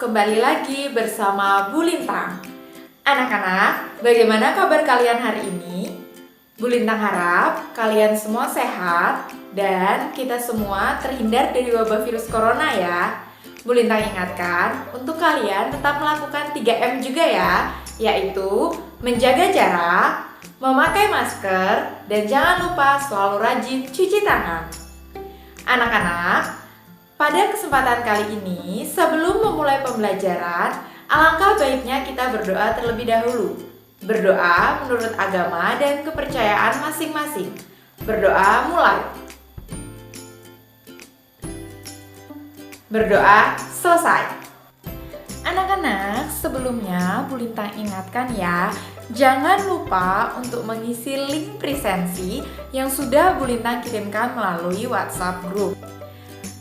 kembali lagi bersama Bu Lintang. Anak-anak, bagaimana kabar kalian hari ini? Bu Lintang harap kalian semua sehat dan kita semua terhindar dari wabah virus corona ya. Bu Lintang ingatkan untuk kalian tetap melakukan 3M juga ya, yaitu menjaga jarak, memakai masker, dan jangan lupa selalu rajin cuci tangan. Anak-anak, pada kesempatan kali ini, sebelum memulai pembelajaran, alangkah baiknya kita berdoa terlebih dahulu. Berdoa menurut agama dan kepercayaan masing-masing. Berdoa mulai. Berdoa selesai. Anak-anak, sebelumnya Bu Lintang ingatkan ya, jangan lupa untuk mengisi link presensi yang sudah Bu Lintang kirimkan melalui WhatsApp group.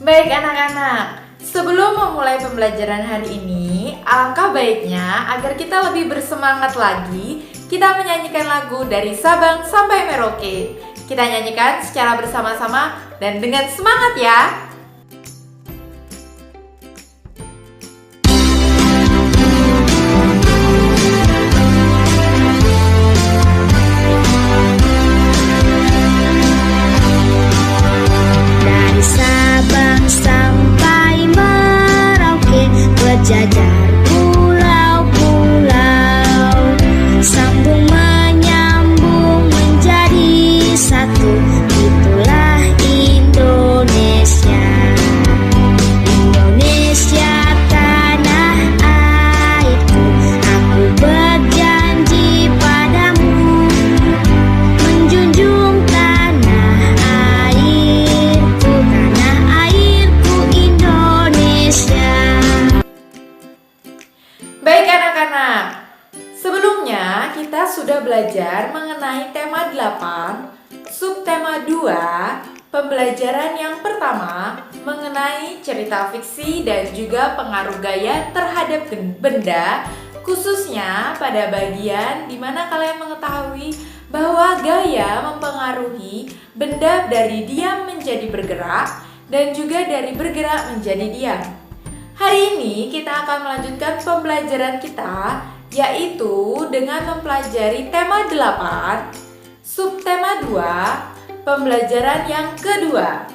Baik anak-anak, sebelum memulai pembelajaran hari ini, alangkah baiknya agar kita lebih bersemangat lagi, kita menyanyikan lagu dari Sabang sampai Merauke. Kita nyanyikan secara bersama-sama dan dengan semangat ya. Jajar pulau-pulau, sambung menyambung menjadi satu, itulah Indonesia. Indonesia tanah airku, aku berjanji padamu, menjunjung tanah airku Indonesia. Baik anak-anak, sebelumnya kita sudah belajar mengenai tema 8, subtema 2, pembelajaran yang pertama mengenai cerita fiksi dan juga pengaruh gaya terhadap benda, khususnya pada bagian di mana kalian mengetahui bahwa gaya mempengaruhi benda dari diam menjadi bergerak dan juga dari bergerak menjadi diam. Hari ini kita akan melanjutkan pembelajaran kita, yaitu dengan mempelajari tema 8, subtema 2, pembelajaran yang kedua.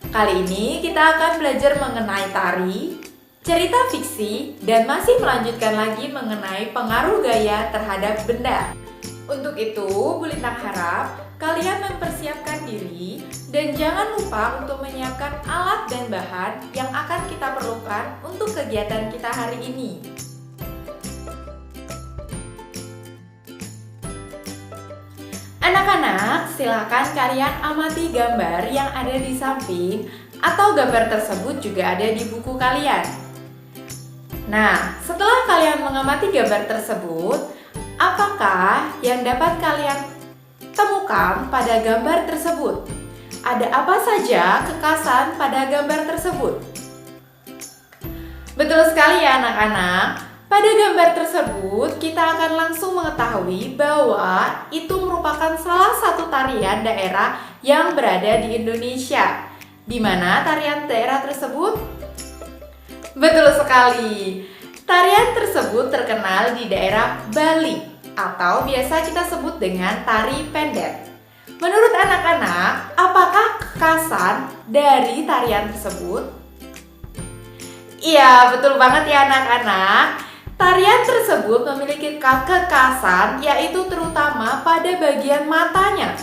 Kali ini kita akan belajar mengenai tari, cerita fiksi, dan masih melanjutkan lagi mengenai pengaruh gaya terhadap benda. Untuk itu, Bu Lintang harap kalian mempersiapkan diri dan jangan lupa untuk menyiapkan alat dan bahan yang akan kita perlukan untuk kegiatan kita hari ini. Anak-anak, silakan kalian amati gambar yang ada di samping atau gambar tersebut juga ada di buku kalian. Nah, setelah kalian mengamati gambar tersebut, apakah yang dapat kalian temukan pada gambar tersebut? Ada apa saja kekasan pada gambar tersebut? Betul sekali ya anak-anak. Pada gambar tersebut kita akan langsung mengetahui bahwa itu merupakan salah satu tarian daerah yang berada di Indonesia. Di mana tarian daerah tersebut? Betul sekali. Tarian tersebut terkenal di daerah Bali atau biasa kita sebut dengan tari pendek. Menurut anak-anak, apakah kekasan dari tarian tersebut? Iya, betul banget ya anak-anak. Tarian tersebut memiliki kekasan yaitu terutama pada bagian matanya.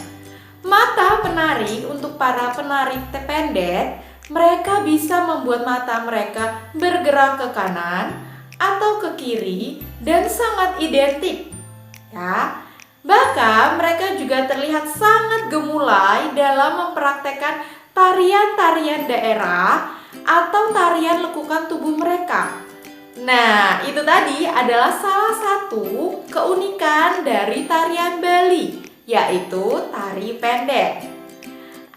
Mata penari untuk para penari pendek, mereka bisa membuat mata mereka bergerak ke kanan atau ke kiri dan sangat identik. Ya, bahkan mereka juga terlihat sangat gemulai dalam mempraktekkan tarian-tarian daerah atau tarian lekukan tubuh mereka. Nah, itu tadi adalah salah satu keunikan dari tarian Bali, yaitu tari pendek.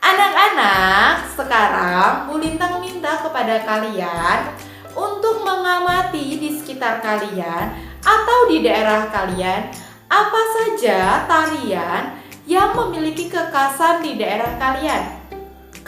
Anak-anak, sekarang Bu Lintang minta kepada kalian untuk mengamati di sekitar kalian atau di daerah kalian apa saja tarian yang memiliki kekasan di daerah kalian.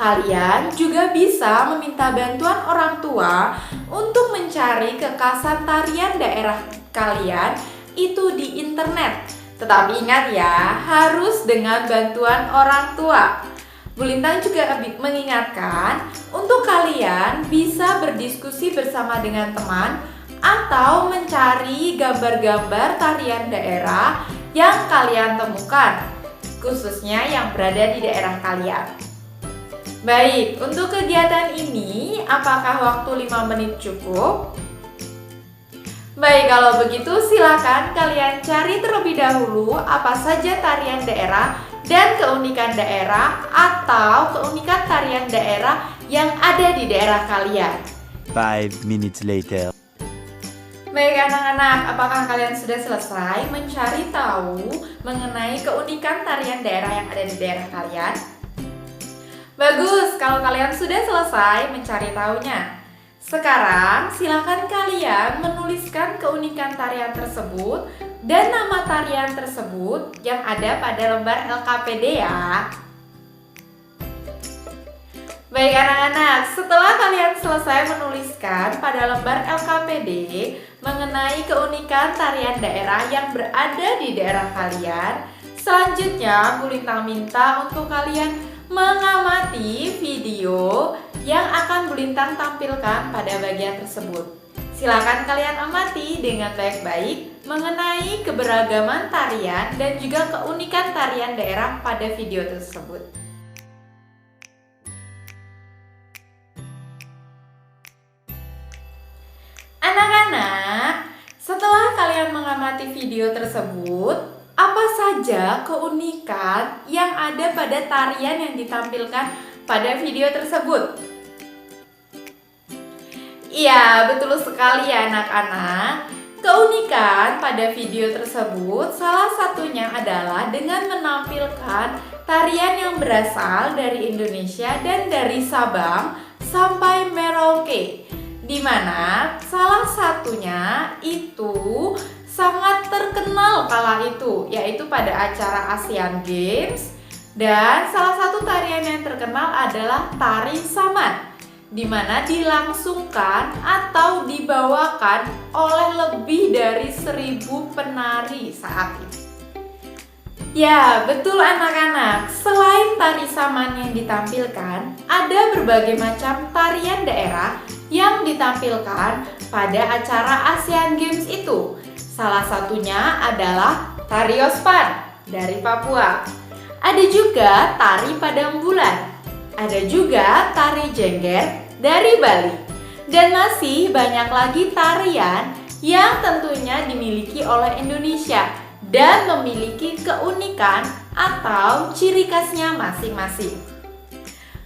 Kalian juga bisa meminta bantuan orang tua untuk mencari kekhasan tarian daerah kalian itu di internet. Tetapi ingat ya, harus dengan bantuan orang tua. Bu Lintang juga mengingatkan untuk kalian bisa berdiskusi bersama dengan teman atau mencari gambar-gambar tarian daerah yang kalian temukan, khususnya yang berada di daerah kalian. Baik, untuk kegiatan ini apakah waktu 5 menit cukup? Baik, kalau begitu silakan kalian cari terlebih dahulu apa saja tarian daerah dan keunikan daerah atau keunikan tarian daerah yang ada di daerah kalian. 5 minutes later. Baik anak-anak, apakah kalian sudah selesai mencari tahu mengenai keunikan tarian daerah yang ada di daerah kalian? Bagus, kalau kalian sudah selesai mencari tahunya. Sekarang silakan kalian menuliskan keunikan tarian tersebut dan nama tarian tersebut yang ada pada lembar LKPD ya. Baik anak-anak, setelah kalian selesai menuliskan pada lembar LKPD mengenai keunikan tarian daerah yang berada di daerah kalian, selanjutnya Bu Lintang minta untuk kalian mengamati video yang akan Bu Lintang tampilkan pada bagian tersebut. Silakan kalian amati dengan baik-baik mengenai keberagaman tarian dan juga keunikan tarian daerah pada video tersebut. Anak-anak, setelah kalian mengamati video tersebut, apa saja keunikan yang ada pada tarian yang ditampilkan pada video tersebut? Iya, betul sekali ya anak-anak. Keunikan pada video tersebut salah satunya adalah dengan menampilkan tarian yang berasal dari Indonesia dan dari Sabang sampai Merauke, di mana salah satunya itu sangat terkenal kala itu, yaitu pada acara Asian Games. Dan salah satu tarian yang terkenal adalah tari saman, di mana dilangsungkan atau dibawakan oleh lebih dari 1.000 penari saat itu. Ya, betul anak-anak. Selain tari saman yang ditampilkan, ada berbagai macam tarian daerah yang ditampilkan pada acara Asian Games itu. Salah satunya adalah tari Ospan dari Papua. Ada juga tari Padang Bulan. Ada juga tari Jengger dari Bali. Dan masih banyak lagi tarian yang tentunya dimiliki oleh Indonesia dan memiliki keunikan atau ciri khasnya masing-masing.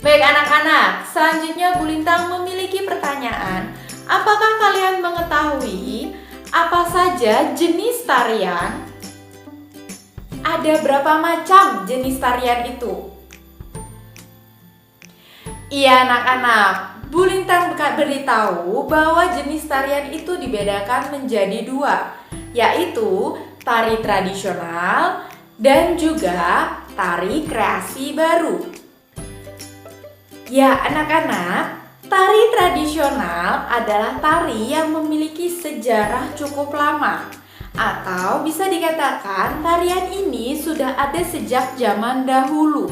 Baik anak-anak, selanjutnya Bu Lintang memiliki pertanyaan. Apakah kalian mengetahui apa saja jenis tarian? Ada berapa macam jenis tarian itu? Iya anak-anak, Bu Lintang beritahu bahwa jenis tarian itu dibedakan menjadi 2, yaitu tari tradisional dan juga tari kreasi baru. Ya anak-anak, tari tradisional adalah tari yang memiliki sejarah cukup lama, atau bisa dikatakan tarian ini sudah ada sejak zaman dahulu.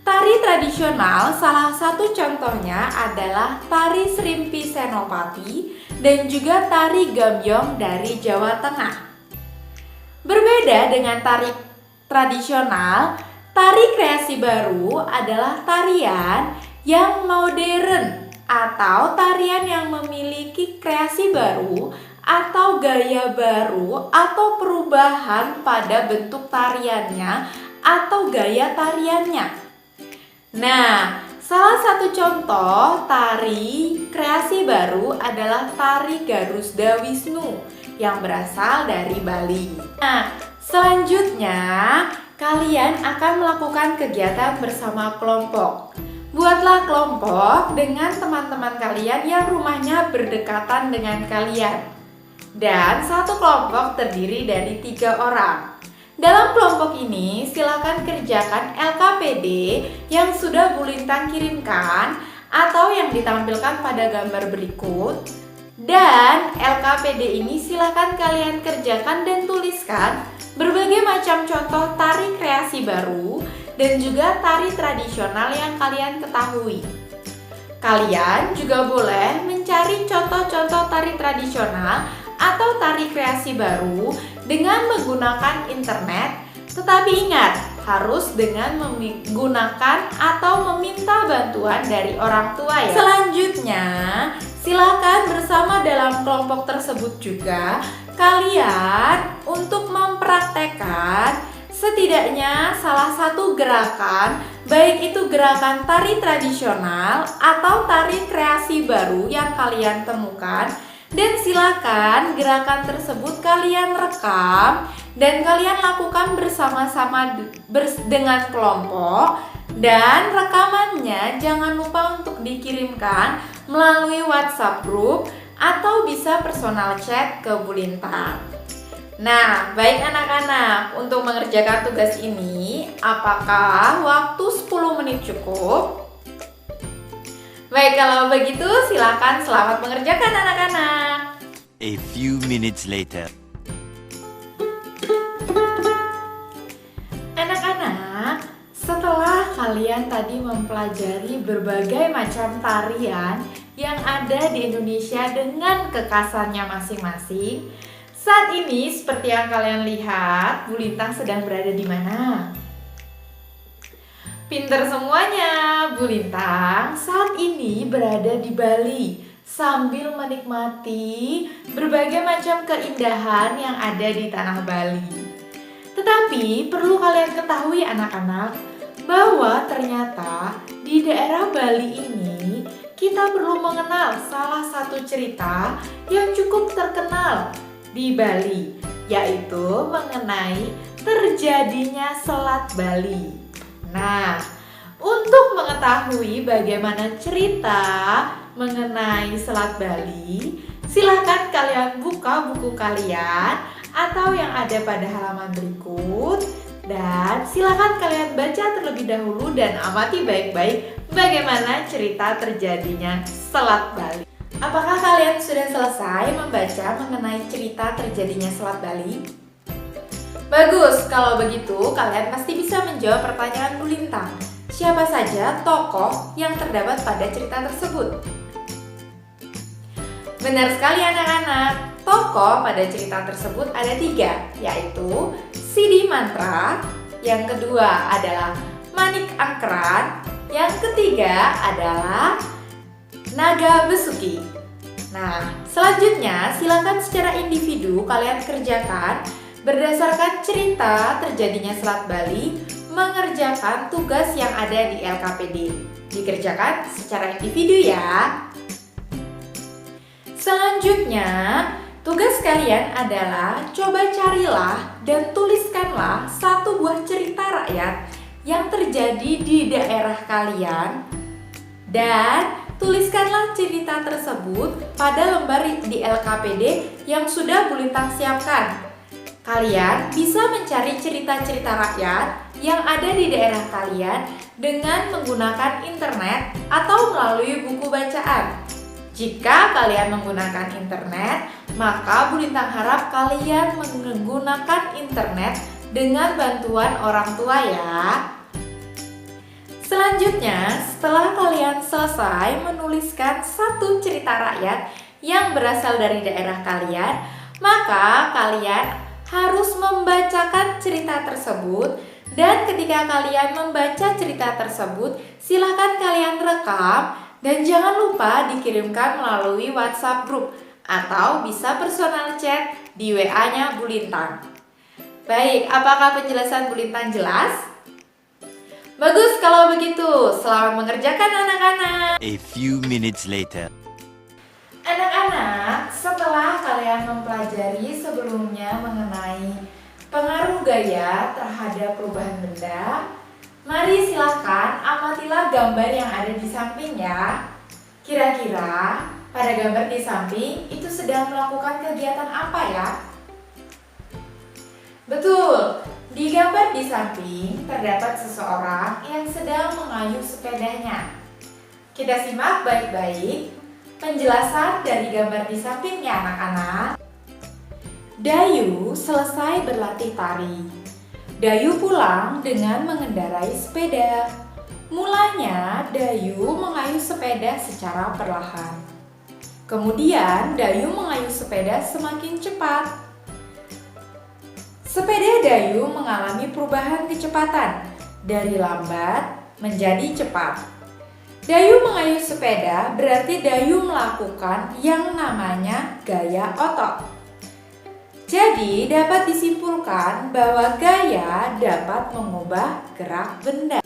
Tari tradisional salah satu contohnya adalah tari Serimpi Senopati dan juga tari Gambyong dari Jawa Tengah. Berbeda dengan tari tradisional, tari kreasi baru adalah tarian yang modern atau tarian yang memiliki kreasi baru atau gaya baru atau perubahan pada bentuk tariannya atau gaya tariannya. Nah, salah satu contoh tari kreasi baru adalah tari Garusda Wisnu yang berasal dari Bali. Nah, selanjutnya kalian akan melakukan kegiatan bersama kelompok. Buatlah kelompok dengan teman-teman kalian yang rumahnya berdekatan dengan kalian. Dan satu kelompok terdiri dari 3 orang. Dalam kelompok ini, silakan kerjakan LKPD yang sudah Bu Lintang kirimkan atau yang ditampilkan pada gambar berikut. Dan LKPD ini silakan kalian kerjakan dan tuliskan berbagai macam contoh tari kreasi baru dan juga tari tradisional yang kalian ketahui. Kalian juga boleh mencari contoh-contoh tari tradisional atau tari kreasi baru dengan menggunakan internet, tetapi ingat, harus dengan menggunakan atau meminta bantuan dari orang tua ya. Selanjutnya, silakan bersama dalam kelompok tersebut juga kalian untuk mempraktekkan setidaknya salah satu gerakan, baik itu gerakan tari tradisional atau tari kreasi baru yang kalian temukan. Dan silakan gerakan tersebut kalian rekam dan kalian lakukan bersama-sama dengan kelompok. Dan rekamannya jangan lupa untuk dikirimkan melalui WhatsApp group atau bisa personal chat ke Bu Lintang. Nah, baik anak-anak, untuk mengerjakan tugas ini, apakah waktu 10 menit cukup? Baik, kalau begitu silakan selamat mengerjakan anak-anak. A few minutes later. Anak-anak, setelah kalian tadi mempelajari berbagai macam tarian yang ada di Indonesia dengan kekhasannya masing-masing, saat ini seperti yang kalian lihat, Bu Lintang sedang berada di mana? Pinter semuanya, Bu Lintang saat ini berada di Bali sambil menikmati berbagai macam keindahan yang ada di tanah Bali. Tetapi perlu kalian ketahui anak-anak bahwa ternyata di daerah Bali ini kita perlu mengenal salah satu cerita yang cukup terkenal di Bali, yaitu mengenai terjadinya Selat Bali. Nah, untuk mengetahui bagaimana cerita mengenai Selat Bali, silahkan kalian buka buku kalian atau yang ada pada halaman berikut. Dan silahkan kalian baca terlebih dahulu dan amati baik-baik bagaimana cerita terjadinya Selat Bali. Apakah kalian sudah selesai membaca mengenai cerita terjadinya Selat Bali? Bagus, kalau begitu kalian pasti bisa menjawab pertanyaan Bu Lintang. Siapa saja tokoh yang terdapat pada cerita tersebut? Benar sekali anak-anak, tokoh pada cerita tersebut ada 3, yaitu Sidi Mantra, yang kedua adalah Manik Angkeran, yang ketiga adalah Naga Besuki. Nah, selanjutnya silakan secara individu kalian kerjakan berdasarkan cerita terjadinya Selat Bali, mengerjakan tugas yang ada di LKPD. Dikerjakan secara individu ya. Selanjutnya, tugas kalian adalah coba carilah dan tuliskanlah satu buah cerita rakyat yang terjadi di daerah kalian. Dan tuliskanlah cerita tersebut pada lembar di LKPD yang sudah Bu Lintang siapkan. Kalian bisa mencari cerita-cerita rakyat yang ada di daerah kalian dengan menggunakan internet atau melalui buku bacaan. Jika kalian menggunakan internet, maka Bu Lintang harap kalian menggunakan internet dengan bantuan orang tua ya. Selanjutnya, setelah kalian selesai menuliskan satu cerita rakyat yang berasal dari daerah kalian, maka kalian harus membacakan cerita tersebut. Dan ketika kalian membaca cerita tersebut, silakan kalian rekam dan jangan lupa dikirimkan melalui WhatsApp group atau bisa personal chat di WA-nya Bu Lintang. Baik, apakah penjelasan Bu Lintang jelas? Bagus kalau begitu, selamat mengerjakan anak-anak. A few minutes later. Anak-anak, setelah kalian mempelajari sebelumnya mengenai pengaruh gaya terhadap perubahan benda, mari silakan amatilah gambar yang ada di samping ya. Kira-kira pada gambar di samping itu sedang melakukan kegiatan apa ya? Betul, di di samping terdapat seseorang yang sedang mengayuh sepedanya. Kita simak baik-baik penjelasan dari gambar di sampingnya, anak-anak. Dayu selesai berlatih tari. Dayu pulang dengan mengendarai sepeda. Mulanya, Dayu mengayuh sepeda secara perlahan. Kemudian, Dayu mengayuh sepeda semakin cepat. Sepeda Dayu mengalami perubahan kecepatan dari lambat menjadi cepat. Dayu mengayuh sepeda berarti Dayu melakukan yang namanya gaya otot. Jadi dapat disimpulkan bahwa gaya dapat mengubah gerak benda.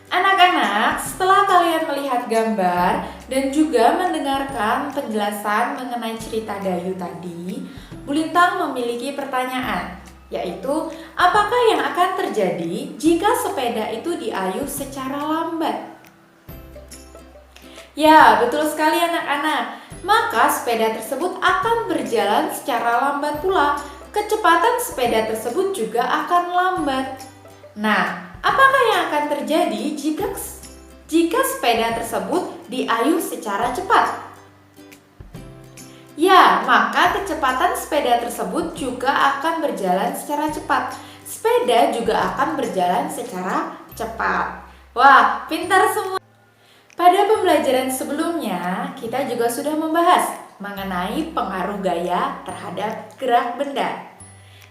Anak-anak, setelah kalian melihat gambar dan juga mendengarkan penjelasan mengenai cerita Dayu tadi, Bu Lintang memiliki pertanyaan, yaitu apakah yang akan terjadi jika sepeda itu diayuh secara lambat? Ya, betul sekali anak-anak. Maka sepeda tersebut akan berjalan secara lambat pula. Kecepatan sepeda tersebut juga akan lambat. Nah, apakah yang akan terjadi jika sepeda tersebut diayuh secara cepat? Ya, maka kecepatan sepeda tersebut juga akan berjalan secara cepat. Sepeda juga akan berjalan secara cepat. Wah, pintar semua. Pada pembelajaran sebelumnya, kita juga sudah membahas mengenai pengaruh gaya terhadap gerak benda.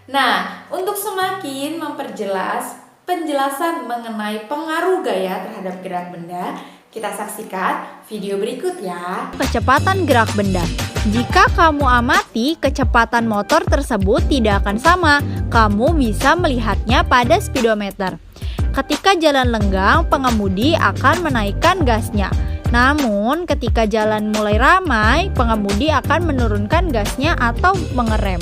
Nah, untuk semakin memperjelas penjelasan mengenai pengaruh gaya terhadap gerak benda, kita saksikan video berikut ya. Kecepatan gerak benda. Jika kamu amati, kecepatan motor tersebut tidak akan sama. Kamu bisa melihatnya pada speedometer. Ketika jalan lenggang, pengemudi akan menaikkan gasnya. Namun, ketika jalan mulai ramai, pengemudi akan menurunkan gasnya atau mengerem.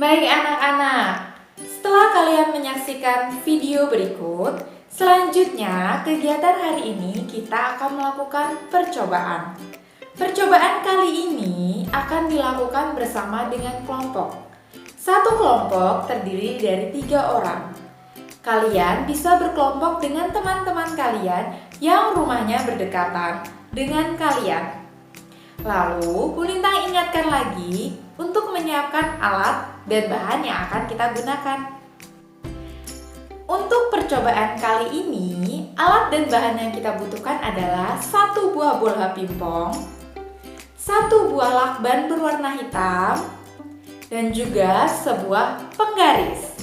Baik anak-anak, setelah kalian menyaksikan video berikut, selanjutnya kegiatan hari ini kita akan melakukan percobaan. Percobaan kali ini akan dilakukan bersama dengan kelompok. Satu kelompok terdiri dari 3 orang. Kalian bisa berkelompok dengan teman-teman kalian yang rumahnya berdekatan dengan kalian. Lalu, Bu Lintang ingatkan lagi untuk menyiapkan alat dan bahan yang akan kita gunakan. Untuk percobaan kali ini, alat dan bahan yang kita butuhkan adalah 1 buah bola pingpong, 1 buah lakban berwarna hitam, dan juga sebuah penggaris.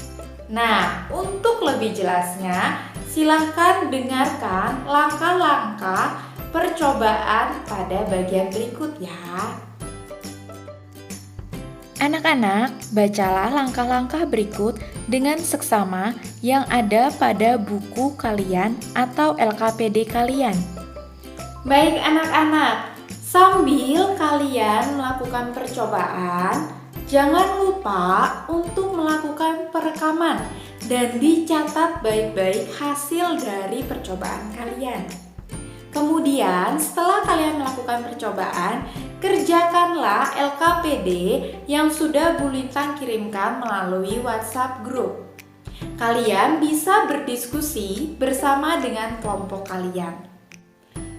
Nah, untuk lebih jelasnya, silahkan dengarkan langkah-langkah percobaan pada bagian berikut ya. Anak-anak, bacalah langkah-langkah berikut dengan seksama yang ada pada buku kalian atau LKPD kalian. Baik anak-anak, sambil kalian melakukan percobaan, jangan lupa untuk melakukan perekaman dan dicatat baik-baik hasil dari percobaan kalian. Kemudian setelah kalian melakukan percobaan, kerjakanlah LKPD yang sudah Bu Lintang kirimkan melalui WhatsApp group. Kalian bisa berdiskusi bersama dengan kelompok kalian.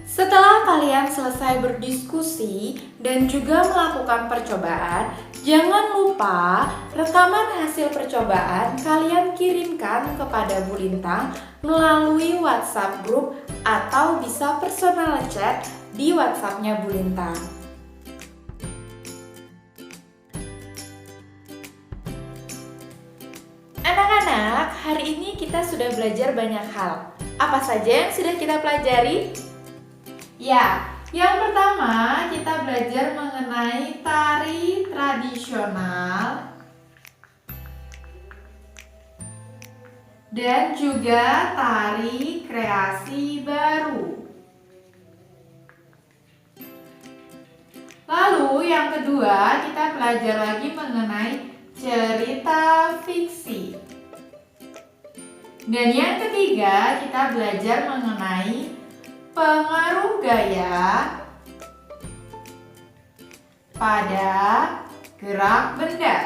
Setelah kalian selesai berdiskusi dan juga melakukan percobaan, jangan lupa rekaman hasil percobaan kalian kirimkan kepada Bu Lintang melalui WhatsApp group atau bisa personal chat di WhatsApp-nya Bu Lintang. Anak-anak, hari ini kita sudah belajar banyak hal. Apa saja yang sudah kita pelajari? Ya, yang pertama kita belajar mengenai tari tradisional dan juga tari kreasi baru. Lalu yang kedua kita belajar lagi mengenai cerita fiksi. Dan yang ketiga kita belajar mengenai pengaruh gaya pada gerak benda.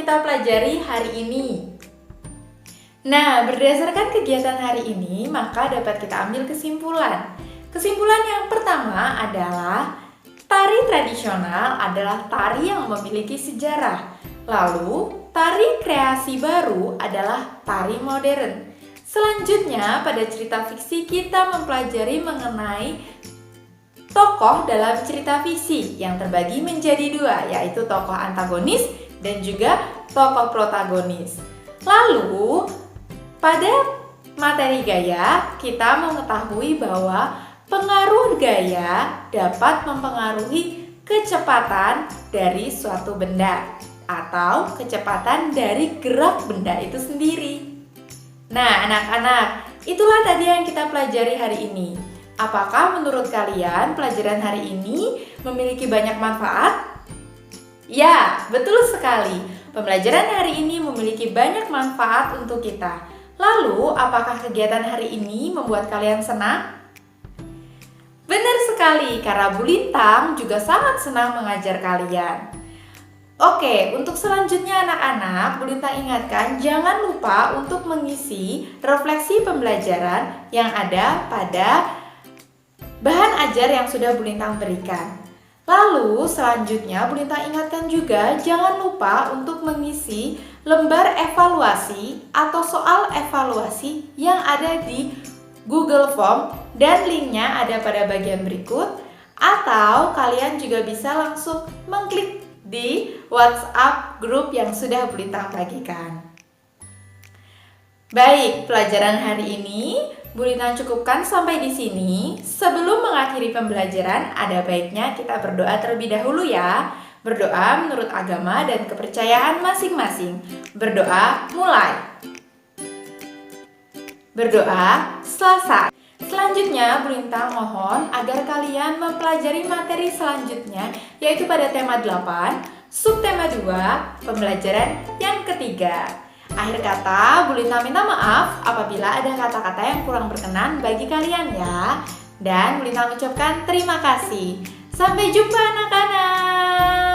kita pelajari hari ini. Nah, berdasarkan kegiatan hari ini, maka dapat kita ambil kesimpulan. Kesimpulan yang pertama adalah tari tradisional adalah tari yang memiliki sejarah. Lalu, tari kreasi baru adalah tari modern. Selanjutnya, pada cerita fiksi kita mempelajari mengenai tokoh dalam cerita fiksi yang terbagi menjadi dua, yaitu tokoh antagonis dan juga tokoh protagonis. Lalu, pada materi gaya, kita mengetahui bahwa pengaruh gaya dapat mempengaruhi kecepatan dari suatu benda atau kecepatan dari gerak benda itu sendiri. Nah, anak-anak, itulah tadi yang kita pelajari hari ini. Apakah menurut kalian pelajaran hari ini memiliki banyak manfaat? Ya, betul sekali. Pembelajaran hari ini memiliki banyak manfaat untuk kita. Lalu, apakah kegiatan hari ini membuat kalian senang? Benar sekali, karena Bu Lintang juga sangat senang mengajar kalian. Oke, untuk selanjutnya anak-anak, Bu Lintang ingatkan jangan lupa untuk mengisi refleksi pembelajaran yang ada pada bahan ajar yang sudah Bu Lintang berikan. Lalu selanjutnya Bu Lintang ingatkan juga jangan lupa untuk mengisi lembar evaluasi atau soal evaluasi yang ada di Google Form dan linknya ada pada bagian berikut, atau kalian juga bisa langsung mengklik di WhatsApp grup yang sudah Bu Lintang bagikan. Baik, pelajaran hari ini Bu Lintang cukupkan sampai di sini. Sebelum mengakhiri pembelajaran, ada baiknya kita berdoa terlebih dahulu ya. Berdoa menurut agama dan kepercayaan masing-masing. Berdoa mulai. Berdoa selesai. Selanjutnya, Bu Lintang mohon agar kalian mempelajari materi selanjutnya, yaitu pada tema 8, subtema 2, pembelajaran yang ketiga. Akhir kata, Bu Lintang minta maaf apabila ada kata-kata yang kurang berkenan bagi kalian ya. Dan Bu Lintang ucapkan terima kasih. Sampai jumpa anak-anak.